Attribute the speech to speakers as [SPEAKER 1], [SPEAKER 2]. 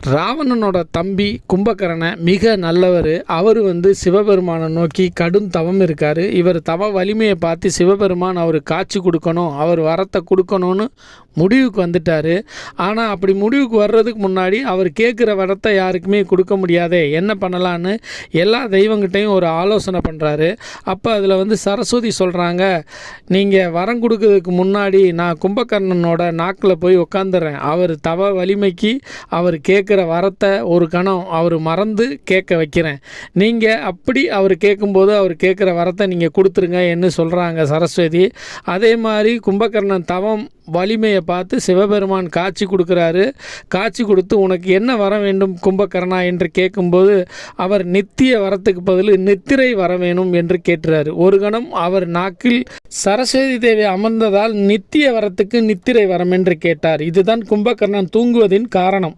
[SPEAKER 1] ராவணனோட தம்பி கும்பகர்ணன் மிக நல்லவர். அவர் சிவபெருமானை நோக்கி கடும் தவம் இருக்கார். இவர் தவ வலிமையை பார்த்து சிவபெருமான் அவர் காட்சி கொடுக்கணும், அவர் வரத்தை கொடுக்கணும்னு முடிவுக்கு வந்துட்டார். ஆனால் அப்படி முடிவுக்கு வர்றதுக்கு முன்னாடி அவர் கேட்குற வரத்தை யாருக்குமே கொடுக்க முடியாதே, என்ன பண்ணலான்னு எல்லா தெய்வங்கிட்டையும் ஒரு ஆலோசனை பண்ணுறாரு. அப்போ அதில் சரஸ்வதி சொல்கிறாங்க, நீங்கள் வரம் கொடுக்கறதுக்கு முன்னாடி நான் கும்பகர்ணனோட நாக்கில் போய் உட்காந்துடுறேன். அவர் தவ வலிமைக்கு அவர் கேட்குற வரத்தை ஒரு கணம் அவர் மறந்து கேட்க வைக்கிறேன். நீங்கள் அப்படி அவர் கேட்கும்போது அவர் கேட்குற வரத்தை நீங்கள் கொடுத்துருங்க என்று சொல்கிறாங்க சரஸ்வதி. அதே மாதிரி கும்பகர்ணன் தவம் வலிமையை பார்த்து சிவபெருமான் காட்சி கொடுக்குறாரு. காட்சி கொடுத்து உனக்கு என்ன வர வேண்டும் கும்பகர்ணா என்று கேட்கும்போது அவர் நித்திய வரத்துக்கு பதில் நித்திரை வர வேணும் என்று கேட்டுறாரு. ஒரு கணம் அவர் நாக்கில் சரஸ்வதி தேவி அமர்ந்ததால் நித்திய வரத்துக்கு நித்திரை வரம் என்று கேட்டார். இதுதான் கும்பகர்ணன் தூங்குவதின் காரணம்.